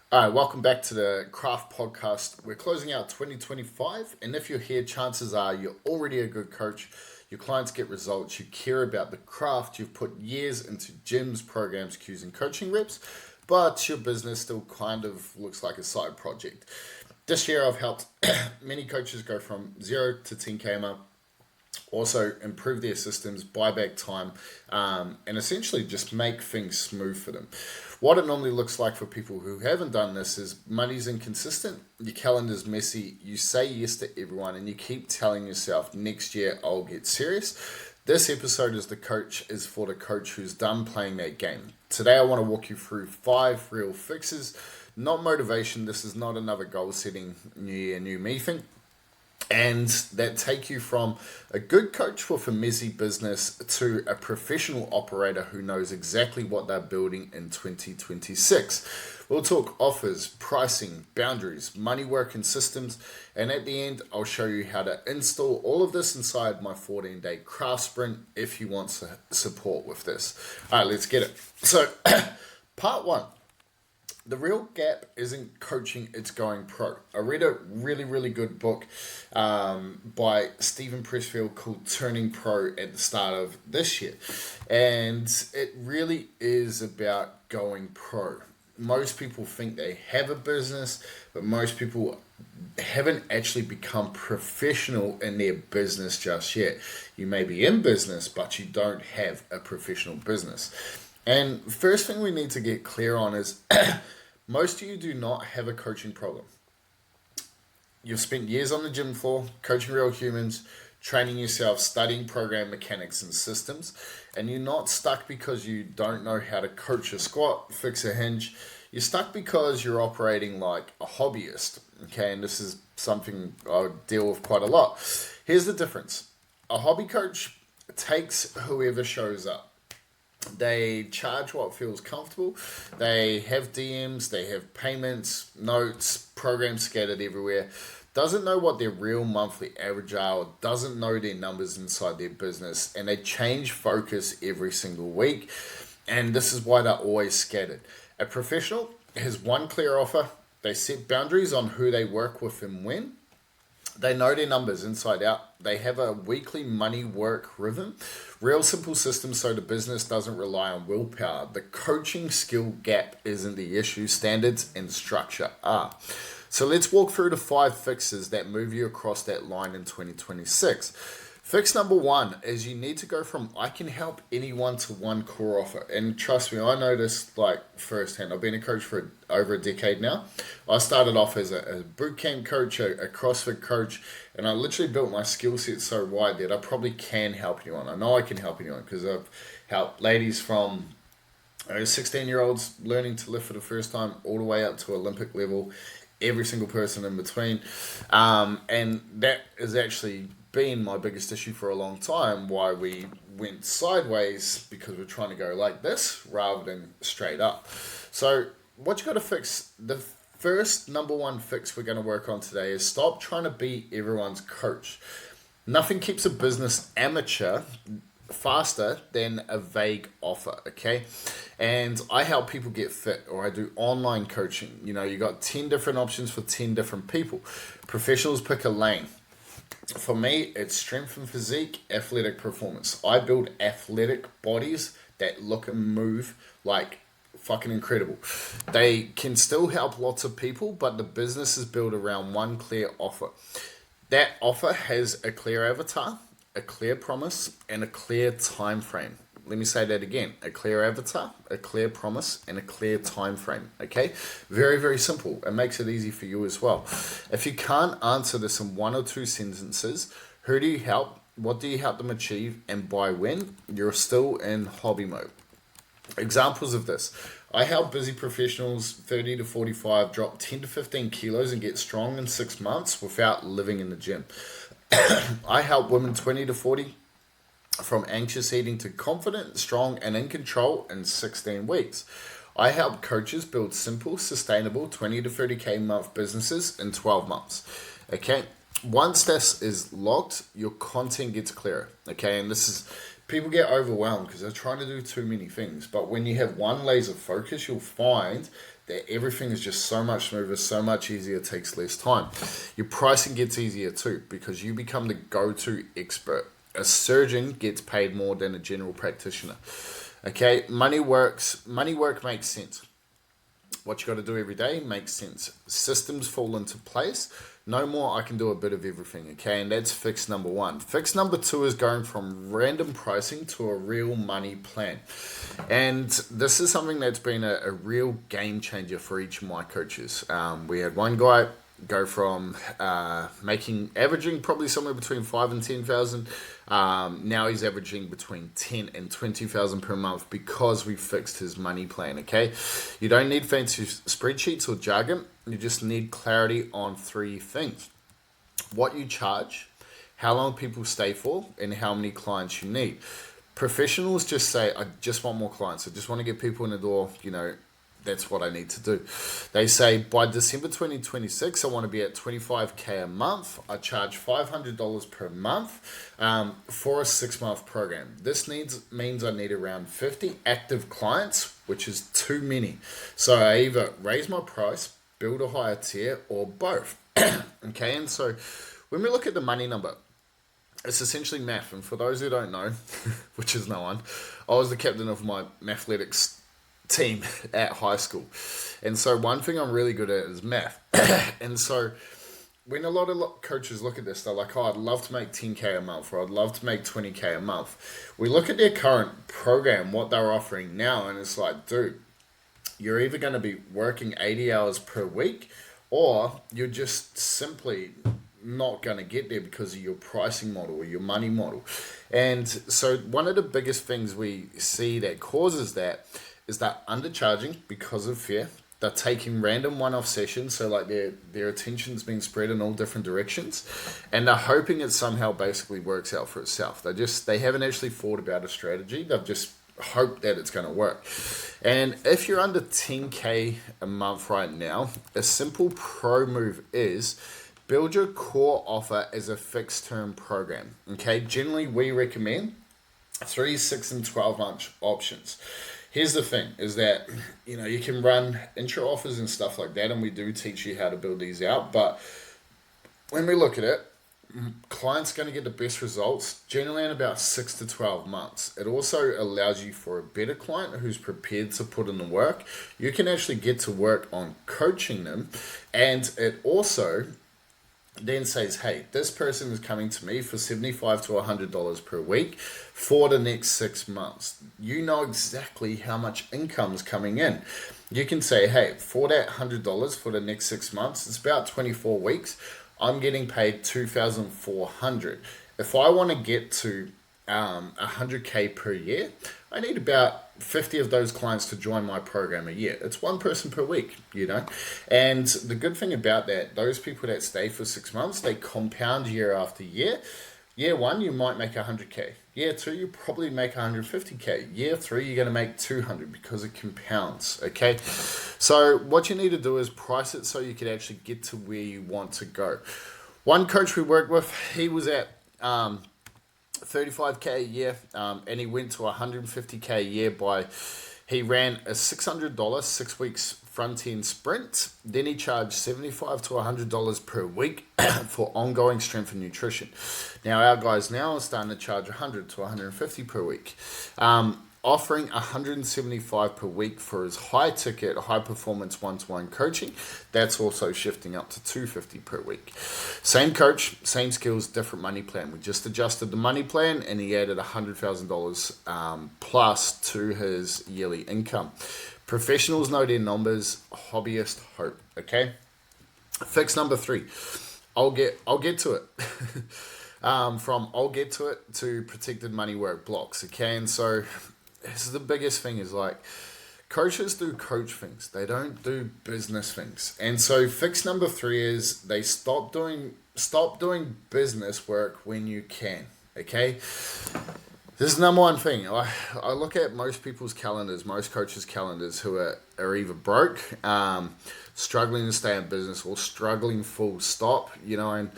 All right, welcome back to the Craft Podcast. We're closing out 2025, and if you're here, chances are you're already a good coach. Your clients get results, you care about the craft, you've put years into gyms, programs, cues, and coaching reps, but your business still kind of looks like a side project. This year, I've helped many coaches go from 0 to 10K a month, also improve their systems, buy back time, and essentially just make things smooth for them. What it normally looks like for people who haven't done this is money's inconsistent, your calendar's messy, you say yes to everyone, and you keep telling yourself, next year I'll get serious. This episode is for the coach who's done playing that game. Today I want to walk you through 5 real fixes, not motivation. This is not another goal setting new year, new me thing, and that take you from a good coach with a messy business to a professional operator who knows exactly what they're building in 2026. We'll talk offers, pricing, boundaries, money work, and systems. And at the end, I'll show you how to install all of this inside my 14-day craft sprint if you want support with this. All right, let's get it. So, part one. The real gap isn't coaching, it's going pro. I read a really good book by Stephen Pressfield called Turning Pro at the start of this year. And it really is about going pro. Most people think they have a business, but most people haven't actually become professional in their business just yet. You may be in business, but you don't have a professional business. And first thing we need to get clear on is most of you do not have a coaching problem. You've spent years on the gym floor, coaching real humans, training yourself, studying program mechanics and systems, and you're not stuck because you don't know how to coach a squat, fix a hinge. You're stuck because you're operating like a hobbyist, okay? And this is something I deal with quite a lot. Here's the difference. A hobby coach takes whoever shows up. They charge what feels comfortable. They have DMs, they have payments, notes, programs scattered everywhere. Doesn't know what their real monthly average are, or doesn't know their numbers inside their business, and they change focus every single week. And this is why they're always scattered. A professional has one clear offer. They set boundaries on who they work with and when. They know their numbers inside out. They have a weekly money work rhythm. Real simple systems so the business doesn't rely on willpower. The coaching skill gap isn't the issue. Standards and structure are. So let's walk through the 5 fixes that move you across that line in 2026. Fix number 1 is you need to go from I can help anyone to one core offer. And trust me, I know this like firsthand. I've been a coach for over a decade now. I started off as a boot camp coach, a CrossFit coach, and I literally built my skill set so wide that I probably can help anyone. I know I can help anyone because I've helped ladies from 16-year-olds learning to lift for the first time all the way up to Olympic level, every single person in between. And that is actually been my biggest issue for a long time, why we went sideways, because we're trying to go like this rather than straight up. So what you got to fix, the first number 1 fix we're going to work on today is stop trying to be everyone's coach. Nothing keeps a business amateur faster than a vague offer, okay? And I help people get fit, or I do online coaching. You know, you got 10 different options for 10 different people. Professionals pick a lane. For me, it's strength and physique, athletic performance. I build athletic bodies that look and move like fucking incredible. They can still help lots of people, but the business is built around one clear offer. That offer has a clear avatar, a clear promise, and a clear time frame. Let me say that again. A clear avatar, a clear promise, and a clear time frame. Okay? Very simple. It makes it easy for you as well. If you can't answer this in 1 or 2 sentences, who do you help? What do you help them achieve? And by when? You're still in hobby mode. Examples of this. I help busy professionals 30 to 45 drop 10 to 15 kilos and get strong in 6 months without living in the gym. I help women 20 to 40 from anxious eating to confident, strong, and in control in 16 weeks. I help coaches build simple, sustainable 20 to 30K month businesses in 12 months. Okay? Once this is locked, your content gets clearer. Okay? And this is, people get overwhelmed because they're trying to do too many things. But when you have one laser focus, you'll find that everything is just so much smoother, so much easier, takes less time. Your pricing gets easier too because you become the go-to expert. A surgeon gets paid more than a general practitioner. Okay, money work makes sense. What you got to do every day makes sense. Systems fall into place. No more, I can do a bit of everything, okay? And that's fix number one. Fix number two is going from random pricing to a real money plan. And this is something that's been a real game changer for each of my coaches. We had one guy go from averaging probably somewhere between 5 and 10,000. Now he's averaging between 10 and 20,000 per month because we fixed his money plan. Okay, you don't need fancy spreadsheets or jargon. You just need clarity on three things: what you charge, how long people stay for, and how many clients you need. Professionals just say, I just want more clients. I just want to get people in the door. That's what I need to do. They say by December 2026, I want to be at 25K a month. I charge $500 per month for a 6-month program. This means I need around 50 active clients, which is too many. So I either raise my price, build a higher tier, or both. Okay, and so when we look at the money number, it's essentially math. And for those who don't know, which is no one, I was the captain of my mathletics team at high school. And so one thing I'm really good at is math. And so when a lot of coaches look at this, they're like, I'd love to make 10K a month, or I'd love to make 20K a month. We look at their current program, what they're offering now, and it's like, dude, you're either going to be working 80 hours per week, or you're just simply not going to get there because of your pricing model or your money model. And so one of the biggest things we see that causes that is that undercharging because of fear. They're taking random one-off sessions, so like their attention's being spread in all different directions, and they're hoping it somehow basically works out for itself. They haven't actually thought about a strategy. They've just hoped that it's going to work. And if you're under 10K a month right now, a simple pro move is build your core offer as a fixed-term program. Okay, generally we recommend 3, 6, and 12-month options. Here's the thing, is that, you can run intro offers and stuff like that, and we do teach you how to build these out. But when we look at it, clients going to get the best results generally in about 6 to 12 months. It also allows you for a better client who's prepared to put in the work. You can actually get to work on coaching them, and it also then says, hey, this person is coming to me for $75 to $100 per week for the next 6 months. You know exactly how much income is coming in. You can say, hey, for that $100 for the next 6 months, it's about 24 weeks. I'm getting paid $2,400. If I want to get to 100K per year, I need about 50 of those clients to join my program a year. It's one person per week, And the good thing about that, those people that stay for 6 months, they compound year after year. Year 1, you might make 100K. Year 2, you probably make 150K. Year 3, you're going to make 200 because it compounds, okay? So what you need to do is price it so you can actually get to where you want to go. One coach we worked with, he was at 35K a year, and he went to 150K a year he ran a $600 6 weeks front end sprint. Then he charged $75 to $100 per week for ongoing strength and nutrition. Now our guys now are starting to charge $100 to $150 per week. Offering $175 per week for his high ticket, high performance one-to-one coaching. That's also shifting up to $250 per week. Same coach, same skills, different money plan. We just adjusted the money plan and he added $100,000 plus to his yearly income. Professionals know their numbers, hobbyists hope. Okay. Fix number 3. I'll get to it. From I'll get to it to protected money work blocks. Okay, and so this is the biggest thing is like coaches do coach things. They don't do business things. And so fix number 3 is they stop doing business work when you can. Okay. This is the number one thing. I look at most people's calendars, most coaches' calendars who are either broke, struggling to stay in business, or struggling full stop, and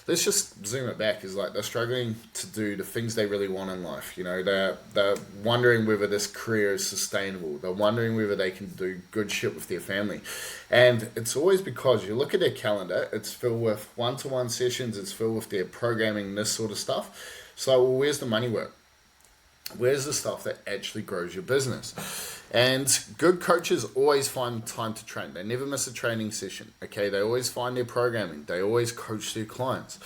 let's just zoom it back, is like they're struggling to do the things they really want in life. They're wondering whether this career is sustainable. They're wondering whether they can do good shit with their family. And it's always because you look at their calendar, it's filled with one-to-one sessions, it's filled with their programming, this sort of stuff. So, well, where's the money work? Where's the stuff that actually grows your business? And good coaches always find time to train. They never miss a training session. Okay, they always find their programming. They always coach their clients.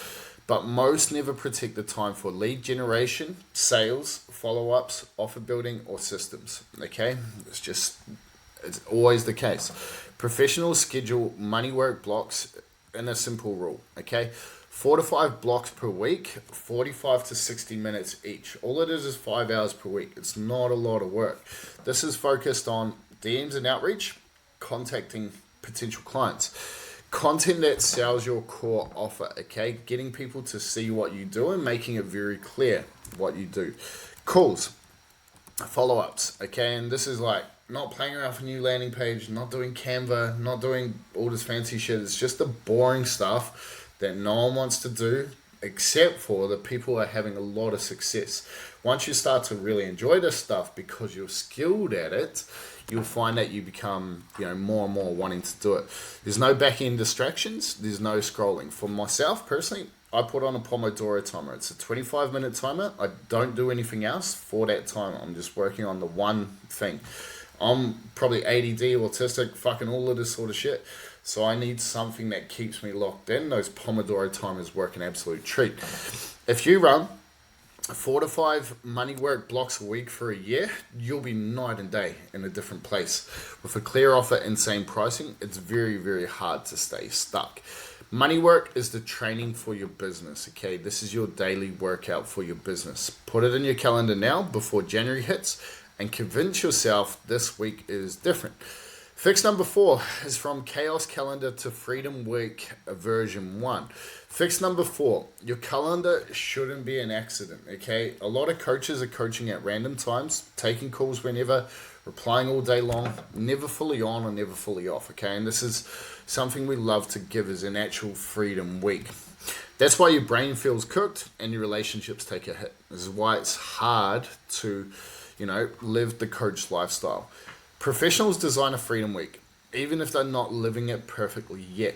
But most never protect the time for lead generation, sales, follow-ups, offer building, or systems. Okay, it's always the case. Professionals schedule money work blocks in a simple rule. Okay, 4 to 5 blocks per week, 45 to 60 minutes each. All it is 5 hours per week. It's not a lot of work. This is focused on DMs and outreach, contacting potential clients, content that sells your core offer, okay? Getting people to see what you do and making it very clear what you do. Calls, follow-ups, okay? And this is like not playing around with a new landing page, not doing Canva, not doing all this fancy shit. It's just the boring stuff that no one wants to do except for the people who are having a lot of success. Once you start to really enjoy this stuff because you're skilled at it, you'll find that you become, more and more wanting to do it. There's no back-end distractions. There's no scrolling. For myself, personally, I put on a Pomodoro timer. It's a 25-minute timer. I don't do anything else for that time. I'm just working on the one thing. I'm probably ADD, autistic, fucking all of this sort of shit. So I need something that keeps me locked in. Those Pomodoro timers work an absolute treat. If you run 4 to 5 money work blocks a week for a year, you'll be night and day in a different place. With a clear offer, insane pricing, it's very, very hard to stay stuck. Money work is the training for your business, okay? This is your daily workout for your business. Put it in your calendar now before January hits and convince yourself this week is different. Fix number 4 is from Chaos Calendar to Freedom Week version 1. Fix number 4, your calendar shouldn't be an accident, okay? A lot of coaches are coaching at random times, taking calls whenever, replying all day long, never fully on or never fully off, okay? And this is something we love to give as an actual Freedom Week. That's why your brain feels cooked and your relationships take a hit. This is why it's hard to, live the coach lifestyle. Professionals design a Freedom Week, even if they're not living it perfectly yet.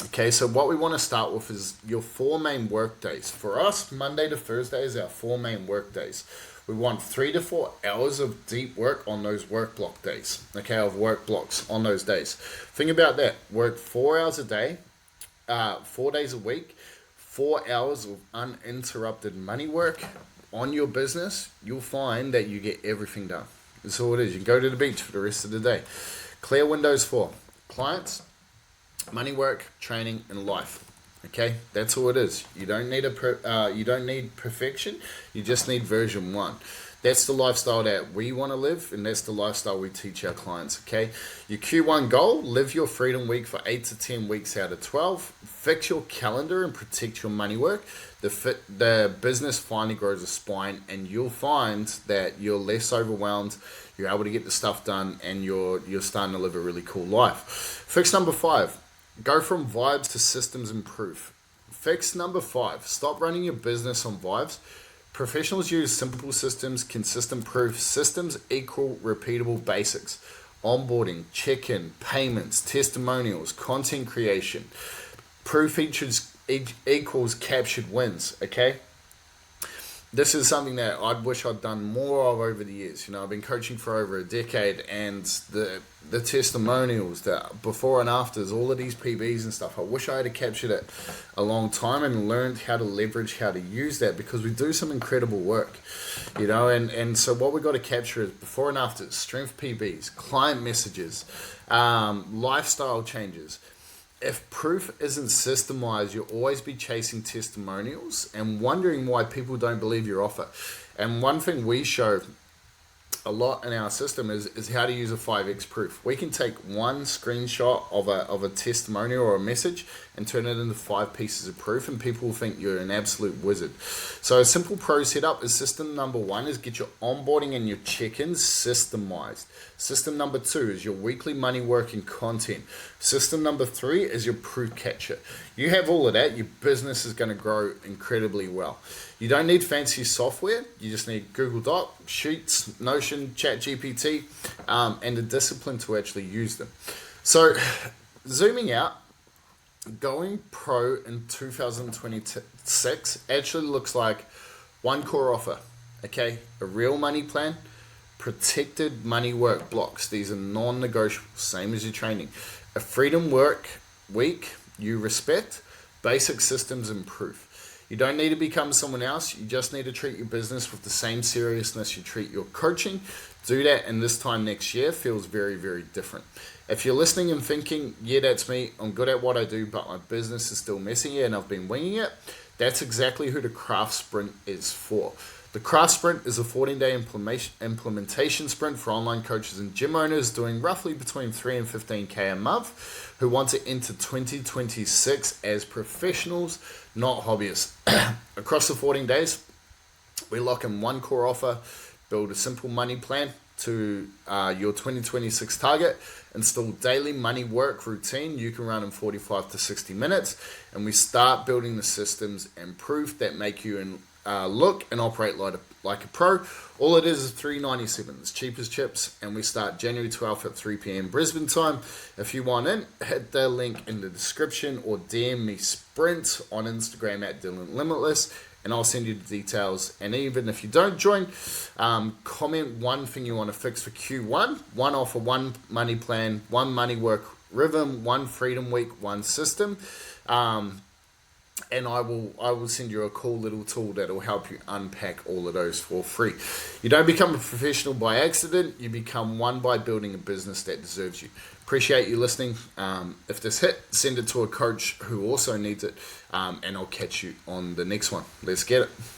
Okay, so what we want to start with is your 4 main work days. For us, Monday to Thursday is our 4 main work days. We want 3 to 4 hours of deep work on those work block days, okay, of work blocks on those days. Think about that. Work 4 hours a day, 4 days a week, 4 hours of uninterrupted money work on your business. You'll find that you get everything done. That's all it is. You can go to the beach for the rest of the day. Clear windows for clients, money work, training, and life. Okay, that's all it is. You don't need you don't need perfection. You just need version 1. That's the lifestyle that we want to live, and that's the lifestyle we teach our clients. Okay, your Q1 goal: live your Freedom Week for 8 to 10 weeks out of 12. Fix your calendar and protect your money work. The business finally grows a spine, and you'll find that you're less overwhelmed. You're able to get the stuff done, and you're starting to live a really cool life. Fix number 5: go from vibes to systems and proof. Fix number 5: stop running your business on vibes. Professionals use simple systems, consistent proof. Systems equal repeatable basics. Onboarding, check-in, payments, testimonials, content creation. Proof equals captured wins, okay? This is something that I wish I'd done more of over the years. I've been coaching for over a decade, and the testimonials, the before and afters, all of these PBs and stuff, I wish I had captured it a long time and learned how to leverage, how to use that, because we do some incredible work, and so what we've got to capture is before and afters, strength PBs, client messages, lifestyle changes. If proof isn't systemized, you'll always be chasing testimonials and wondering why people don't believe your offer. And one thing we show a lot in our system is how to use a 5x proof. We can take one screenshot of a testimonial or a message and turn it into 5 pieces of proof, and people will think you're an absolute wizard. So a simple pro setup is system number 1 is get your onboarding and your check-ins systemized. System number 2 is your weekly money working content. System number 3 is your proof capture. You have all of that, your business is going to grow incredibly well. You don't need fancy software. You just need Google Doc, Sheets, Notion, ChatGPT, and the discipline to actually use them. So zooming out, going pro in 2026 actually looks like one core offer, okay? A real money plan, protected money work blocks. These are non-negotiable, same as your training. A freedom work week you respect, basic systems and proof. You don't need to become someone else. You just need to treat your business with the same seriousness you treat your coaching. Do that, and this time next year feels very, very different. If you're listening and thinking, yeah, that's me, I'm good at what I do, but my business is still messing it and I've been winging it, that's exactly who the Craft Sprint is for. The Craft Sprint is a 14-day implementation sprint for online coaches and gym owners doing roughly between 3 and 15K a month who want to enter 2026 as professionals, not hobbyists. Across the 14 days, we lock in one core offer, build a simple money plan to your 2026 target, install daily money work routine you can run in 45 to 60 minutes, and we start building the systems and proof that make you look and operate like a pro. All it is $397. It's cheap as chips, and we start January 12th at 3 p.m. Brisbane time. If you want in, hit the link in the description or DM me Sprint on Instagram at Dylan Limitless, and I'll send you the details. And even if you don't join, comment one thing you want to fix for Q1, one offer, one money plan, one money work rhythm, one freedom week, one system. And I will send you a cool little tool that will help you unpack all of those for free. You don't become a professional by accident. You become one by building a business that deserves you. Appreciate you listening. If this hit, send it to a coach who also needs it. And I'll catch you on the next one. Let's get it.